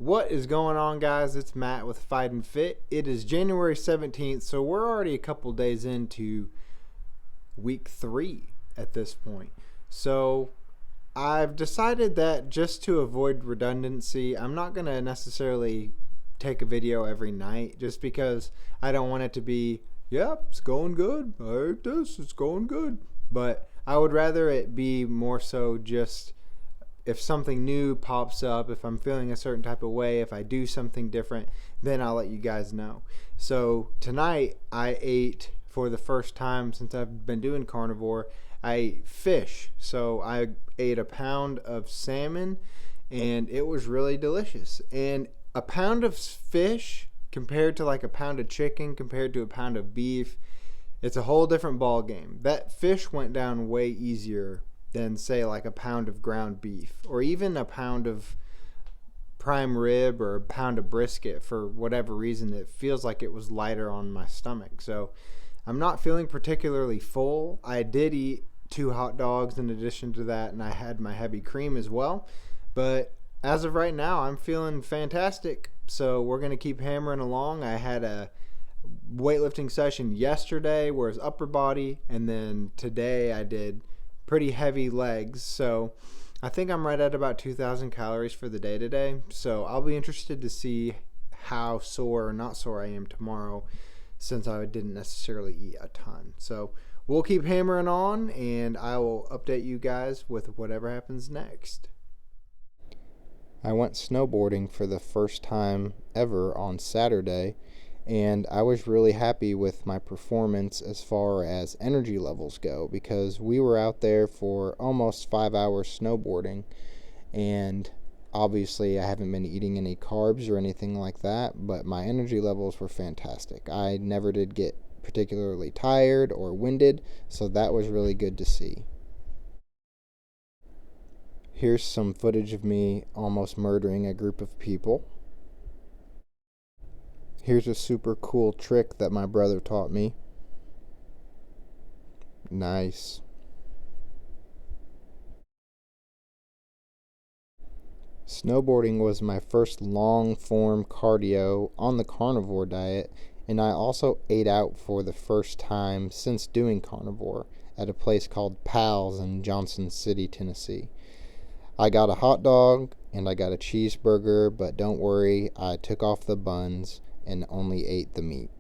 What is going on, guys? It's Matt with Fight and Fit. It is January 17th, so we're already a couple days into week 3 at this point. So I've decided that just to avoid redundancy, I'm not going to necessarily take a video every night just because I don't want it to be, yep, it's going good. I ate this, it's going good. But I would rather it be more so just if something new pops up, if I'm feeling a certain type of way, if I do something different, then I'll let you guys know. So tonight I ate, for the first time since I've been doing carnivore, I ate fish. So I ate a pound of salmon and it was really delicious. And a pound of fish compared to like a pound of chicken, compared to a pound of beef, it's a whole different ball game. That fish went down way easier than, say, like a pound of ground beef or even a pound of prime rib or a pound of brisket. For whatever reason, it feels like it was lighter on my stomach. So I'm not feeling particularly full. I did eat 2 hot dogs in addition to that, and I had my heavy cream as well. But as of right now, I'm feeling fantastic. So we're going to keep hammering along. I had a weightlifting session yesterday where it's upper body, and then today I did pretty heavy legs. So I think I'm right at about 2,000 calories for the day today. So I'll be interested to see how sore or not sore I am tomorrow, since I didn't necessarily eat a ton. So we'll keep hammering on, and I will update you guys with whatever happens next. I went snowboarding for the first time ever on Saturday, and I was really happy with my performance as far as energy levels go, because we were out there for almost 5 hours snowboarding, and obviously I haven't been eating any carbs or anything like that, but my energy levels were fantastic. I never did get particularly tired or winded, so that was really good to see. Here's some footage of me almost murdering a group of people. Here's a super cool trick that my brother taught me. Nice. Snowboarding was my first long form cardio on the carnivore diet, and I also ate out for the first time since doing carnivore at a place called Pal's in Johnson City, Tennessee. I got a hot dog and I got a cheeseburger, but don't worry, I took off the buns and only ate the meat.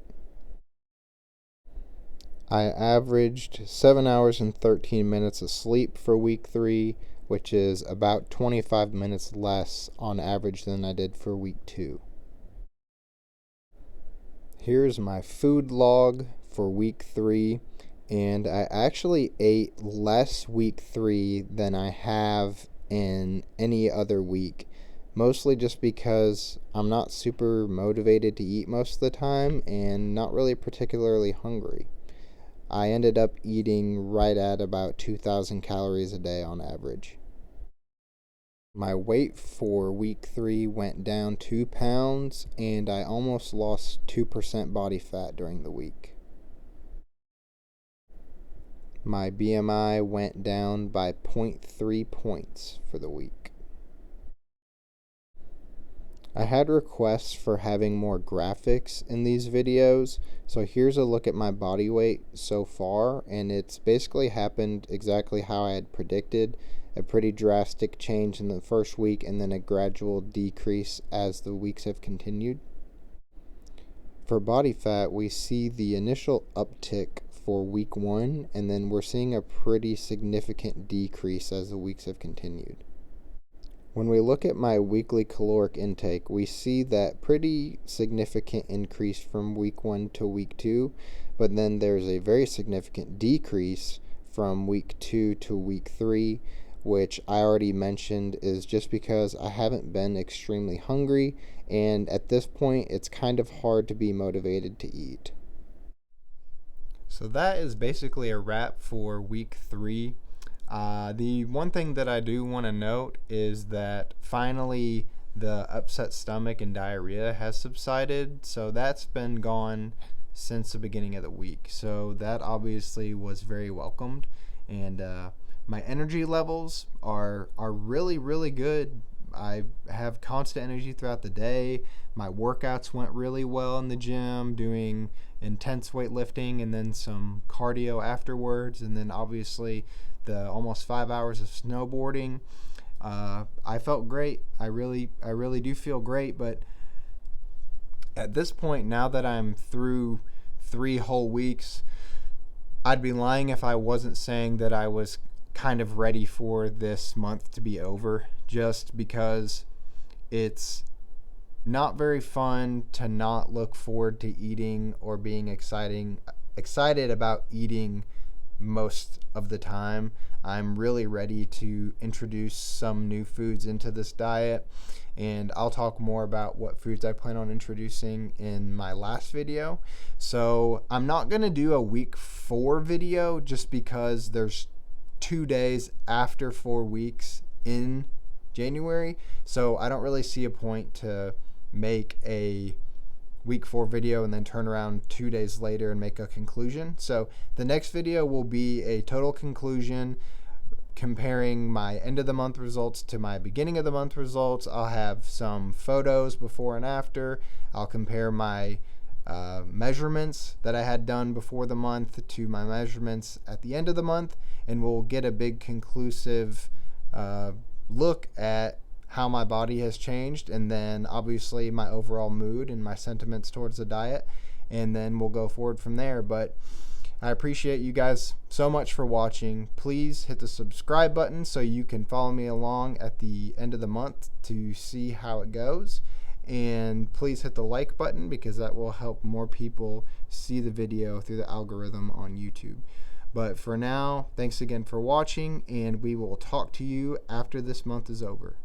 I averaged 7 hours and 13 minutes of sleep for week 3, which is about 25 minutes less on average than I did for week 2. Here's my food log for week 3, and I actually ate less week 3 than I have in any other week, mostly just because I'm not super motivated to eat most of the time and not really particularly hungry. I ended up eating right at about 2,000 calories a day on average. My weight for week 3 went down 2 pounds, and I almost lost 2% body fat during the week. My BMI went down by 0.3 points for the week. I had requests for having more graphics in these videos, so here's a look at my body weight so far, and it's basically happened exactly how I had predicted. A pretty drastic change in the first week and then a gradual decrease as the weeks have continued. For body fat, we see the initial uptick for week 1, and then we're seeing a pretty significant decrease as the weeks have continued. When we look at my weekly caloric intake, we see that pretty significant increase from week 1 to week 2, but then there's a very significant decrease from week 2 to week 3, which I already mentioned is just because I haven't been extremely hungry, and at this point it's kind of hard to be motivated to eat. So that is basically a wrap for week 3. The one thing that I do want to note is that finally the upset stomach and diarrhea has subsided. So that's been gone since the beginning of the week. So that obviously was very welcomed. And my energy levels are really, really good I have constant energy throughout the day. My workouts went really well in the gym, doing intense weightlifting and then some cardio afterwards, and then obviously the almost 5 hours of snowboarding. I felt great. I really do feel great. But at this point, now that I'm through 3 whole weeks, I'd be lying if I wasn't saying that I was kind of ready for this month to be over, just because it's not very fun to not look forward to eating or being excited about eating most of the time. I'm really ready to introduce some new foods into this diet, and I'll talk more about what foods I plan on introducing in my last video. So I'm not going to do a week 4 video just because there's 2 days after 4 weeks in January, so I don't really see a point to make a week 4 video and then turn around 2 days later and make a conclusion. So the next video will be a total conclusion, comparing my end of the month results to my beginning of the month results. I'll have some photos before and after. I'll compare my measurements that I had done before the month to my measurements at the end of the month, and we'll get a big conclusive look at how my body has changed, and then obviously my overall mood and my sentiments towards the diet, and then we'll go forward from there. But I appreciate you guys so much for watching. Please hit the subscribe button so you can follow me along at the end of the month to see how it goes. And please hit the like button because that will help more people see the video through the algorithm on YouTube. But for now, thanks again for watching, and we will talk to you after this month is over.